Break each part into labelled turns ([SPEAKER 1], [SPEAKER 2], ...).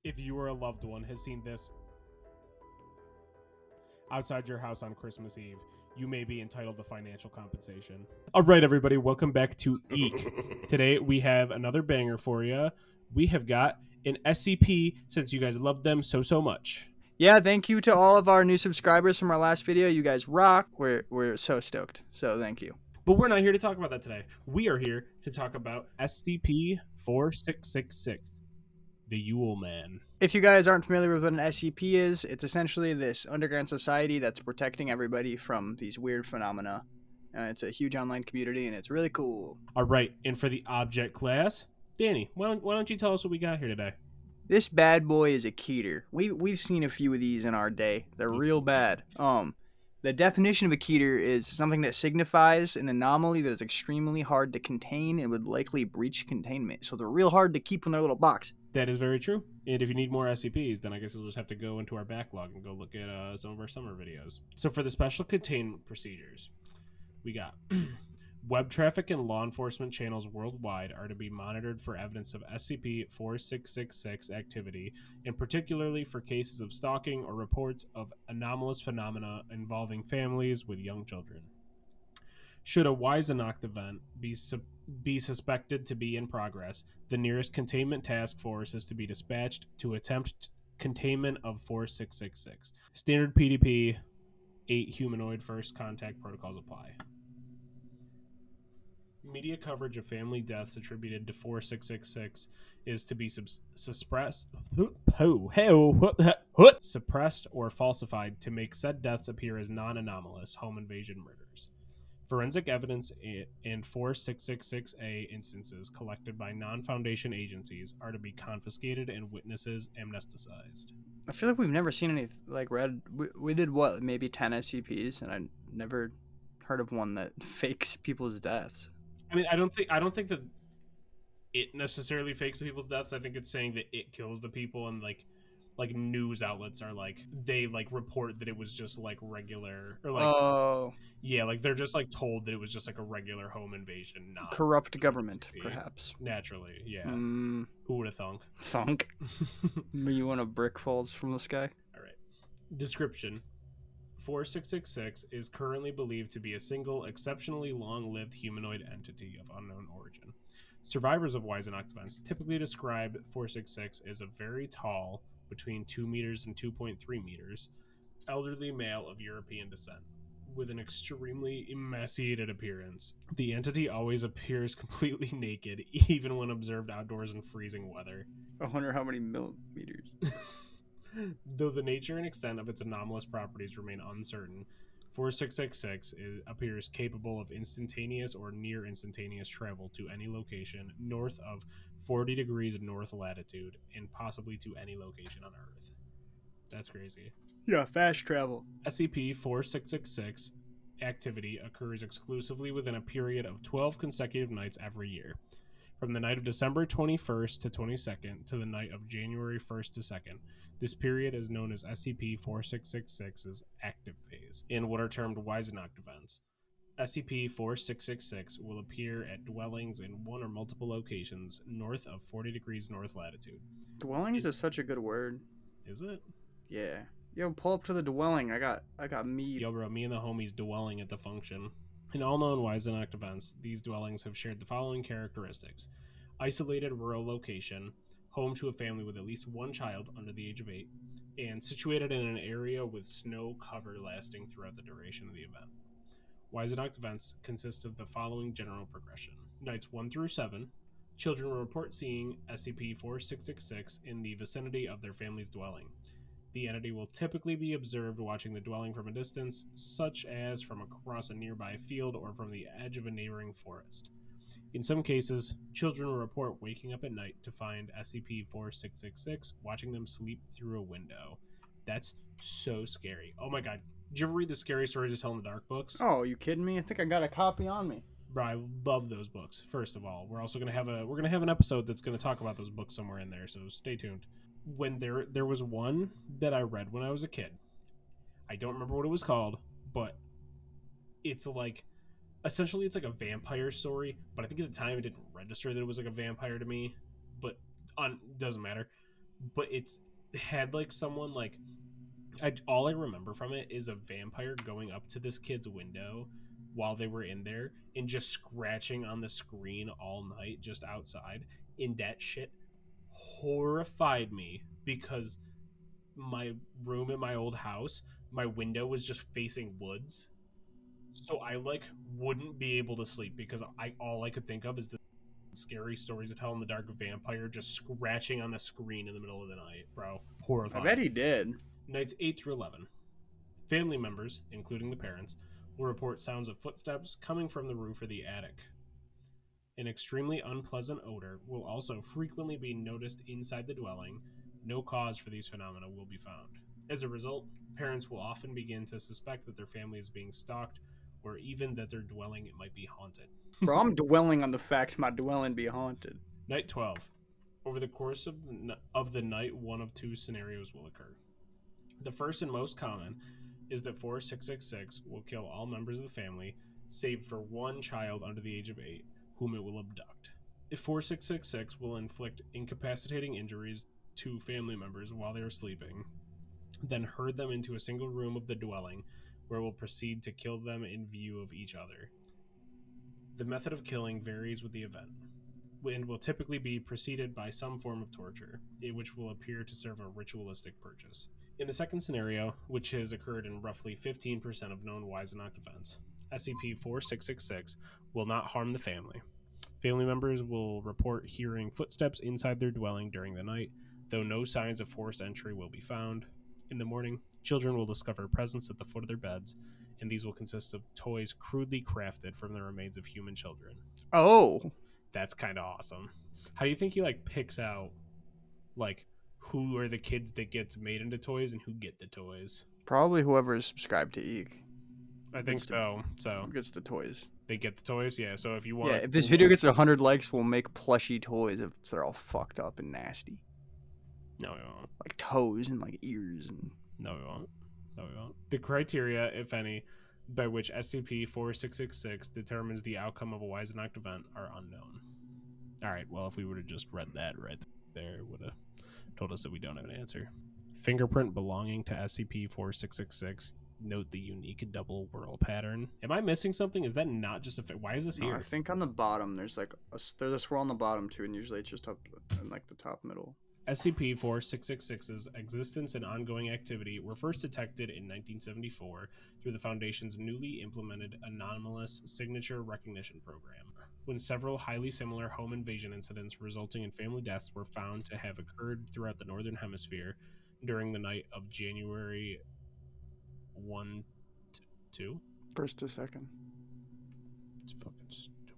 [SPEAKER 1] If you or a loved one has seen this outside your house on Christmas Eve, you may be entitled to financial compensation. All right, everybody, welcome back to Eek. Today we have another banger for you. We have got an SCP, since you guys love them so much.
[SPEAKER 2] Yeah, thank you to all of our new subscribers from our last video. You guys rock. We're so stoked. So thank you.
[SPEAKER 1] But we're not here to talk about that today. We are here to talk about SCP-4666, the Yule Man.
[SPEAKER 2] If you guys aren't familiar with what an SCP is, it's essentially this underground society that's protecting everybody from these weird phenomena. It's a huge online community, and it's really cool.
[SPEAKER 1] All right, and for the object class, Danny, why don't you tell us what we got here today?
[SPEAKER 2] This bad boy is a keter. We've seen a few of these in our day. They're real bad. The definition of a keter is something that signifies an anomaly that is extremely hard to contain and would likely breach containment. So they're real hard to keep in their little box.
[SPEAKER 1] That is very true. And if you need more SCPs, then I guess you'll just have to go into our backlog and go look at some of our summer videos. So for the special containment procedures, we got web traffic and law enforcement channels worldwide are to be monitored for evidence of SCP-4666 activity, and particularly for cases of stalking or reports of anomalous phenomena involving families with young children. Should a Weisennacht event be suspected to be in progress, the nearest containment task force is to be dispatched to attempt containment of 4666. Standard PDP 8 humanoid first contact protocols apply. Media coverage of family deaths attributed to 4666 is to be suppressed or falsified to make said deaths appear as non-anomalous home invasion murders. Forensic evidence in 4666A instances collected by non-Foundation agencies are to be confiscated and witnesses amnesticized.
[SPEAKER 2] I feel like we've never seen any, we did what, maybe 10 SCPs, and I never heard of one that fakes people's deaths.
[SPEAKER 1] I mean, I don't think that it necessarily fakes the people's deaths. I think it's saying that it kills the people, and like news outlets are they report that it was just regular, or like they're just told that it was just a regular home invasion, not
[SPEAKER 2] corrupt government, perhaps.
[SPEAKER 1] Naturally, yeah. Who would have thunk?
[SPEAKER 2] Thunk. You want a brick falls from the sky?
[SPEAKER 1] All right. Description. 4666 is currently believed to be a single, exceptionally long-lived humanoid entity of unknown origin. Survivors of Weisennacht events typically describe 466 as a very tall, between 2 meters and 2.3 meters, elderly male of European descent, with an extremely emaciated appearance. The entity always appears completely naked, even when observed outdoors in freezing weather.
[SPEAKER 2] I wonder how many millimeters.
[SPEAKER 1] Though the nature and extent of its anomalous properties remain uncertain, 4666 appears capable of instantaneous or near instantaneous travel to any location north of 40 degrees north latitude, and possibly to any location on Earth. That's crazy.
[SPEAKER 2] Yeah, fast travel.
[SPEAKER 1] SCP-4666 activity occurs exclusively within a period of 12 consecutive nights every year, from the night of December 21st to 22nd to the night of January 1st to 2nd. This period is known as SCP-4666's active phase, in what are termed Weisennacht events. SCP-4666 will appear at dwellings in one or multiple locations north of 40 degrees north latitude.
[SPEAKER 2] Dwellings is such a good word.
[SPEAKER 1] Is it?
[SPEAKER 2] Yeah. Yo, pull up to the dwelling. I got meat.
[SPEAKER 1] Yo, bro, me and the homies dwelling at the function. In all known Weisennacht events, these dwellings have shared the following characteristics: isolated rural location, home to a family with at least one child under the age of 8, and situated in an area with snow cover lasting throughout the duration of the event. Weisennacht events consist of the following general progression. Nights 1 through 7, children will report seeing SCP-4666 in the vicinity of their family's dwelling. The entity will typically be observed watching the dwelling from a distance, such as from across a nearby field or from the edge of a neighboring forest. In some cases, children will report waking up at night to find SCP-4666 watching them sleep through a window. That's so scary. Oh my god. Did you ever read the Scary Stories to Tell in the Dark books?
[SPEAKER 2] Oh, you kidding me? I think I got a copy on me.
[SPEAKER 1] Bro, I love those books. First of all, we're also gonna have an episode that's gonna talk about those books somewhere in there, so stay tuned. When there was one that I read when I was a kid. I don't remember what it was called, but it's essentially it's like a vampire story, but I think at the time it didn't register that it was like a vampire to me, but doesn't matter. but it's had like someone like all I remember from it is a vampire going up to this kid's window while they were in there and just scratching on the screen all night just outside. And that shit horrified me because my room in my old house, my window was just facing woods. So I like wouldn't be able to sleep because I all I could think of is the scary stories to tell in the dark vampire just scratching on the screen in the middle of the night, bro.
[SPEAKER 2] I
[SPEAKER 1] Horrifying.
[SPEAKER 2] bet he did.
[SPEAKER 1] Nights 8 through 11. Family members, including the parents, will report sounds of footsteps coming from the roof or the attic. An extremely unpleasant odor will also frequently be noticed inside the dwelling. No cause for these phenomena will be found. As a result, parents will often begin to suspect that their family is being stalked or even that their dwelling might be haunted.
[SPEAKER 2] Bro, I'm dwelling on the fact my dwelling be haunted.
[SPEAKER 1] Night 12. Over the course of the night, one of two scenarios will occur. The first and most common is that 4666 will kill all members of the family, save for one child under the age of 8, whom it will abduct. If 4666 will inflict incapacitating injuries to family members while they are sleeping, then herd them into a single room of the dwelling, where it will proceed to kill them in view of each other. The method of killing varies with the event, and will typically be preceded by some form of torture, which will appear to serve a ritualistic purpose. In the second scenario, which has occurred in roughly 15% of known Weisenach events, SCP-4666 will not harm the family. Family members will report hearing footsteps inside their dwelling during the night, though no signs of forced entry will be found. In the morning, children will discover presents at the foot of their beds, and these will consist of toys crudely crafted from the remains of human children.
[SPEAKER 2] Oh.
[SPEAKER 1] That's kind of awesome. How do you think he like picks out like who are the kids that gets made into toys and who get the toys?
[SPEAKER 2] Probably whoever is subscribed to Eek.
[SPEAKER 1] I think so. So
[SPEAKER 2] Gets the toys.
[SPEAKER 1] they get the toys, yeah. So if you want,
[SPEAKER 2] Yeah, if this video gets 100 likes, we'll make plushy toys if they're all fucked up and nasty.
[SPEAKER 1] No, we won't.
[SPEAKER 2] Like toes and like ears and.
[SPEAKER 1] No, we won't. No, we won't. The criteria, if any, by which SCP-4666 determines the outcome of a Weisenach event are unknown. All right. Well, if we would have just read that right there, it would have told us that we don't have an answer. Fingerprint belonging to SCP-4666. Note the unique double whorl pattern. Am I missing something? Is that not just a... Why is this
[SPEAKER 2] No,
[SPEAKER 1] here?
[SPEAKER 2] I think on the bottom there's like there's a swirl on the bottom too, and usually it's just up in like the top middle.
[SPEAKER 1] SCP-4666's existence and ongoing activity were first detected in 1974 through the Foundation's newly implemented anomalous signature recognition program, when several highly similar home invasion incidents resulting in family deaths were found to have occurred throughout the Northern Hemisphere during the night of January 1 to 2?
[SPEAKER 2] First to second.
[SPEAKER 1] It's fucking stupid.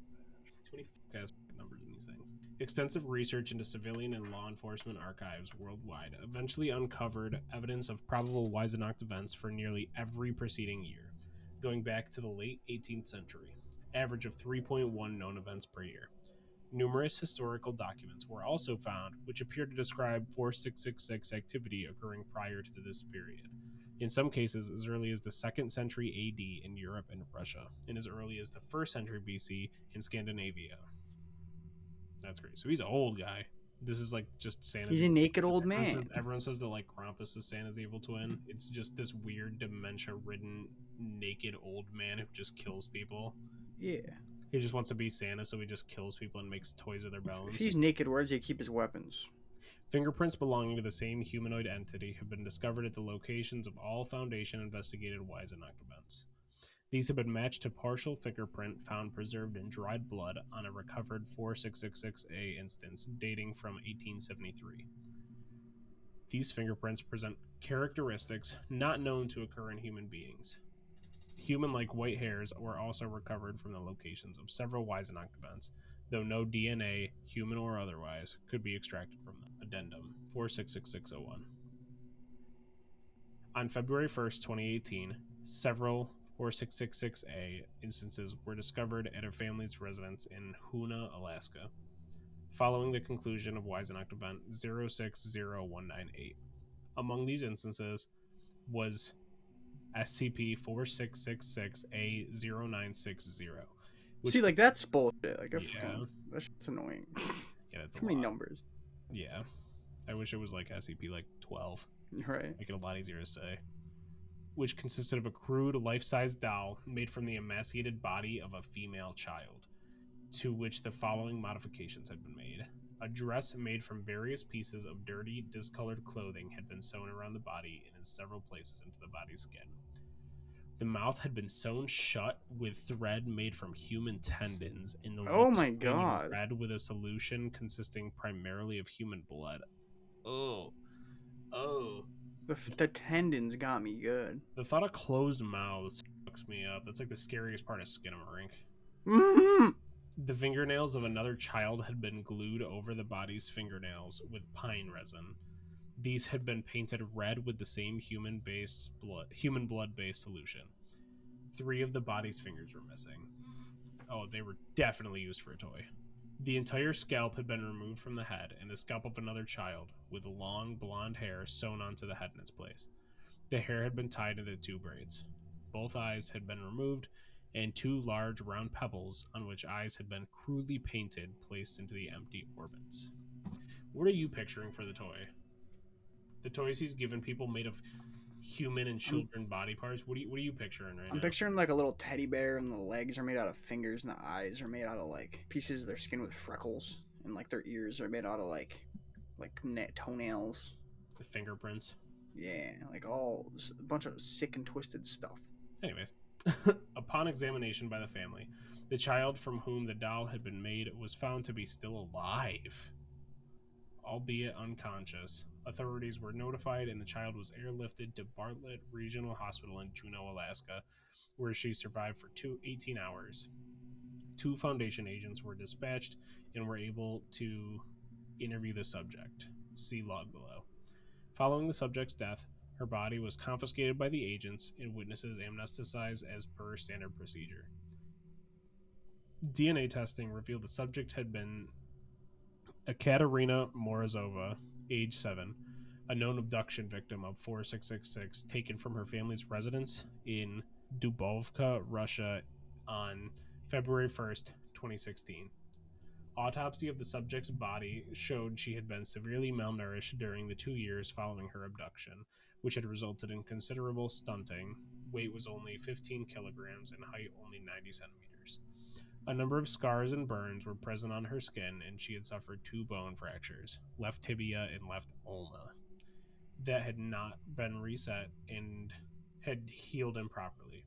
[SPEAKER 1] Too many fuck-ass numbers in these things. Extensive research into civilian and law enforcement archives worldwide eventually uncovered evidence of probable Weisenach events for nearly every preceding year, going back to the late 18th century, average of 3.1 known events per year. Numerous historical documents were also found which appear to describe 4666 activity occurring prior to this period, in some cases as early as the 2nd century AD in Europe and Russia, and as early as the 1st century BC in Scandinavia. That's great. So he's an old guy. This is like just Santa's.
[SPEAKER 2] He's a naked old man.
[SPEAKER 1] Everyone says that like Krampus is Santa's evil twin. It's just this weird dementia-ridden naked old man who just kills people.
[SPEAKER 2] Yeah.
[SPEAKER 1] He just wants to be Santa, so he just kills people and makes toys of their bones.
[SPEAKER 2] If he's naked, where does he keep his weapons?
[SPEAKER 1] Fingerprints belonging to the same humanoid entity have been discovered at the locations of all Foundation investigated Weisenach events. These have been matched to partial fingerprint found preserved in dried blood on a recovered 4666A instance dating from 1873. These fingerprints present characteristics not known to occur in human beings. Human-like white hairs were also recovered from the locations of several Weisenach events, though no DNA, human or otherwise, could be extracted from them. Addendum 466601. On February 1st, 2018, several 4666A instances were discovered at a family's residence in Hoona, Alaska, following the conclusion of Weisenach event 060198. Among these instances was SCP-4666A0960.
[SPEAKER 2] See, like, that's bullshit. Like,
[SPEAKER 1] yeah.
[SPEAKER 2] that shit's annoying.
[SPEAKER 1] Yeah, that's
[SPEAKER 2] too many numbers.
[SPEAKER 1] Yeah. I wish it was like SCP like 12.
[SPEAKER 2] Right.
[SPEAKER 1] Make it a lot easier to say. Which consisted of a crude life-size doll made from the emaciated body of a female child, to which the following modifications had been made. A dress made from various pieces of dirty, discolored clothing had been sewn around the body and in several places into the body's skin. The mouth had been sewn shut with thread made from human tendons, and the lips
[SPEAKER 2] my
[SPEAKER 1] painted
[SPEAKER 2] God.
[SPEAKER 1] red with a solution consisting primarily of human blood. Oh.
[SPEAKER 2] The tendons got me good.
[SPEAKER 1] The thought of closed mouths fucks me up. That's like the scariest part of Skinamarink.
[SPEAKER 2] Mm-hmm.
[SPEAKER 1] The fingernails of another child had been glued over the body's fingernails with pine resin. These had been painted red with the same human blood-based solution. 3 of the body's fingers were missing. Oh, they were definitely used for a toy. The entire scalp had been removed from the head, and the scalp of another child, with long blonde hair sewn onto the head in its place. The hair had been tied into 2 braids. Both eyes had been removed, and 2 large round pebbles on which eyes had been crudely painted placed into the empty orbits. What are you picturing for the toy? The toys he's given people made of human and children body parts. What are you picturing right now?
[SPEAKER 2] I'm picturing like a little teddy bear, and the legs are made out of fingers, and the eyes are made out of like pieces of their skin with freckles, and like their ears are made out of like toenails.
[SPEAKER 1] The fingerprints.
[SPEAKER 2] Yeah, like all a bunch of sick and twisted stuff.
[SPEAKER 1] Anyways, upon examination by the family, the child from whom the doll had been made was found to be still alive, albeit unconscious. Authorities were notified, and the child was airlifted to Bartlett Regional Hospital in Juneau, Alaska, where she survived for 18 hours. 2 Foundation agents were dispatched and were able to interview the subject. See log below. Following the subject's death, her body was confiscated by the agents and witnesses amnesticized as per standard procedure. DNA testing revealed the subject had been Ekaterina Morozova, age 7, a known abduction victim of 4666, taken from her family's residence in Dubovka, Russia on February 1st, 2016. Autopsy of the subject's body showed she had been severely malnourished during the 2 years following her abduction, which had resulted in considerable stunting. Weight was only 15 kilograms and height only 90 centimeters. A number of scars and burns were present on her skin, and she had suffered 2 bone fractures, left tibia and left ulna, that had not been reset and had healed improperly.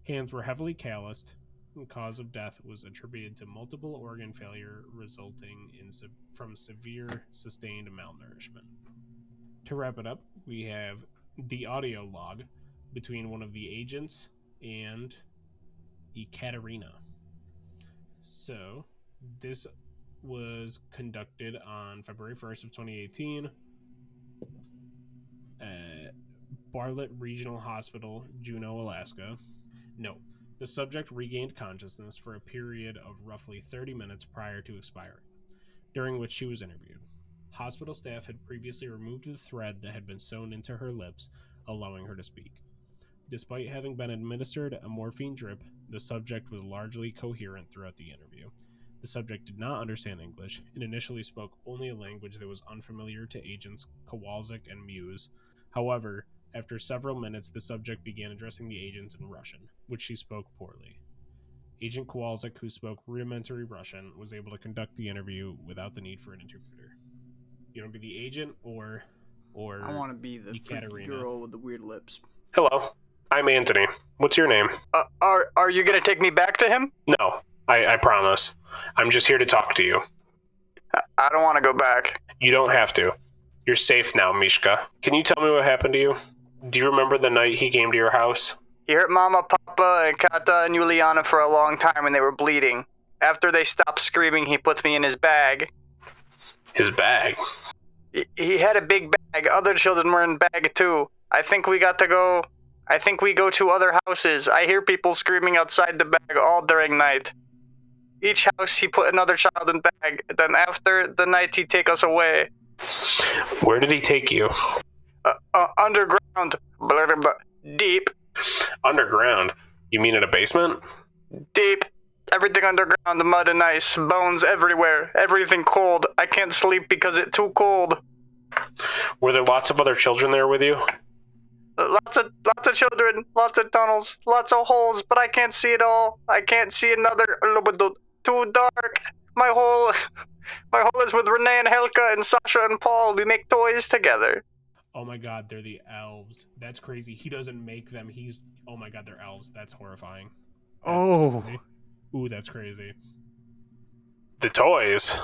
[SPEAKER 1] Hands were heavily calloused. The cause of death was attributed to multiple organ failure resulting from severe sustained malnourishment. To wrap it up, we have the audio log between one of the agents and Ekaterina. So, this was conducted on February 1st of 2018 at Bartlett Regional Hospital, Juneau, Alaska. Note, the subject regained consciousness for a period of roughly 30 minutes prior to expiring, during which she was interviewed. Hospital staff had previously removed the thread that had been sewn into her lips, allowing her to speak. Despite having been administered a morphine drip, the subject was largely coherent throughout the interview. The subject did not understand English and initially spoke only a language that was unfamiliar to agents Kowalczyk and Muse. However, after several minutes, the subject began addressing the agents in Russian, which she spoke poorly. Agent Kowalczyk, who spoke rudimentary Russian, was able to conduct the interview without the need for an interpreter. You want to be the agent or
[SPEAKER 2] I want to be the freaky girl with the weird lips.
[SPEAKER 1] Hello, I'm Anthony. What's your name?
[SPEAKER 2] Are you gonna take me back to him?
[SPEAKER 1] No, I promise. I'm just here to talk to you.
[SPEAKER 2] I don't want to go back.
[SPEAKER 1] You don't have to. You're safe now, Mishka. Can you tell me what happened to you? Do you remember the night he came to your house?
[SPEAKER 2] He hurt Mama, Papa, and Kata and Juliana for a long time and they were bleeding. After they stopped screaming, he puts me in his bag.
[SPEAKER 1] His bag?
[SPEAKER 2] He had a big bag. Other children were in bag too. I think we go to other houses. I hear people screaming outside the bag all during night. Each house he put another child in bag. Then after the night he'd take us away.
[SPEAKER 1] Where did he take you?
[SPEAKER 2] Underground. Deep.
[SPEAKER 1] Underground? You mean in a basement?
[SPEAKER 2] Deep. Everything underground, mud and ice, bones everywhere, everything cold. I can't sleep because it's too cold.
[SPEAKER 1] Were there lots of other children there with you?
[SPEAKER 2] Lots of children, lots of tunnels, lots of holes, but I can't see it all. I can't see another. Too dark. My hole is with Renee and Helka and Sasha and Paul. We make toys together.
[SPEAKER 1] Oh my god, they're the elves. That's crazy. He doesn't make them. Oh my god, they're elves. That's horrifying.
[SPEAKER 2] Oh.
[SPEAKER 1] Ooh, that's crazy. The toys?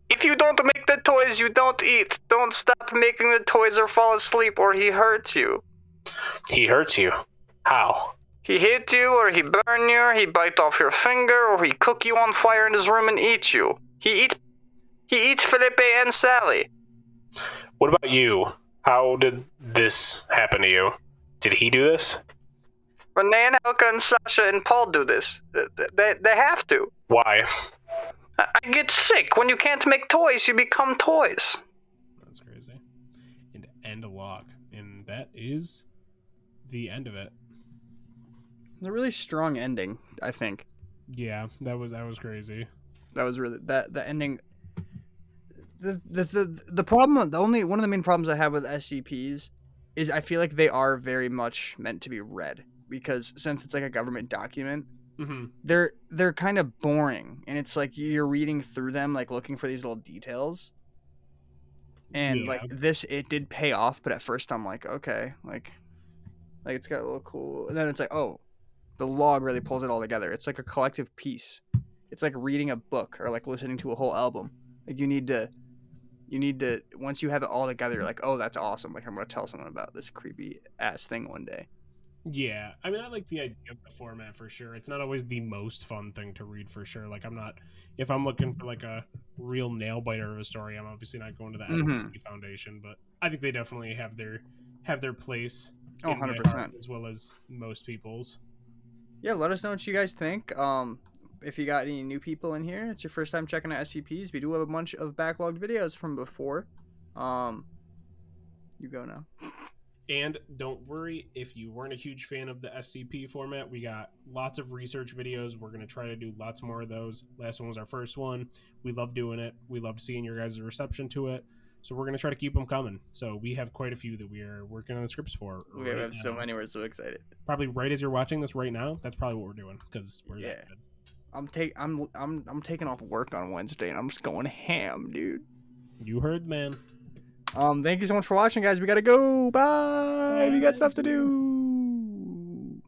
[SPEAKER 2] If you don't make the toys, you don't eat. Don't stop making the toys or fall asleep or he hurts you.
[SPEAKER 1] He hurts you? How?
[SPEAKER 2] He hit you, or he burn you, or he bite off your finger, or he cook you on fire in his room and eat you. He eats Felipe and Sally.
[SPEAKER 1] What about you? How did this happen to you? Did he do this?
[SPEAKER 2] Renee and Elka and Sasha and Paul do this. They have to.
[SPEAKER 1] Why?
[SPEAKER 2] I get sick. When you can't make toys, you become toys.
[SPEAKER 1] That's crazy. And end a log. And that is the end of it.
[SPEAKER 2] It's a really strong ending, I think.
[SPEAKER 1] Yeah, that was crazy.
[SPEAKER 2] That was really the ending. The problem, one of the main problems I have with SCPs is I feel like they are very much meant to be read, because since it's like a government document, they're kind of boring, and it's like you're reading through them, like looking for these little details. And like this, it did pay off, but at first I'm like, okay, like it's got a little cool, and then it's like, oh, the log really pulls it all together. It's like a collective piece. It's like reading a book or like listening to a whole album. Like you need to once you have it all together, you're like, oh, that's awesome. Like I'm gonna tell someone about this creepy ass thing one day.
[SPEAKER 1] Yeah, I mean, I like the idea of the format for sure. It's not always the most fun thing to read for sure. Like if I'm looking for like a real nail biter of a story, I'm obviously not going to the SCP Foundation, but I think they definitely have their place.
[SPEAKER 2] 100%.
[SPEAKER 1] As well as most people's.
[SPEAKER 2] Yeah, let us know what you guys think. If you got any new people in here, it's your first time checking out SCPs. We do have a bunch of backlogged videos from before. You go now.
[SPEAKER 1] And don't worry if you weren't a huge fan of the SCP format. We got lots of research videos. We're going to try to do lots more of those. Last one was our first one. We love doing it. We love seeing your guys' reception to it. So we're going to try to keep them coming. So we have quite a few that we are working on the scripts for.
[SPEAKER 2] We have so many. We're so excited.
[SPEAKER 1] Probably right as you're watching this right now. That's probably what we're doing, because we're that good.
[SPEAKER 2] I'm taking off work on Wednesday, and I'm just going ham, dude.
[SPEAKER 1] You heard, man.
[SPEAKER 2] Thank you so much for watching, guys. We gotta go. Bye. We got stuff to do.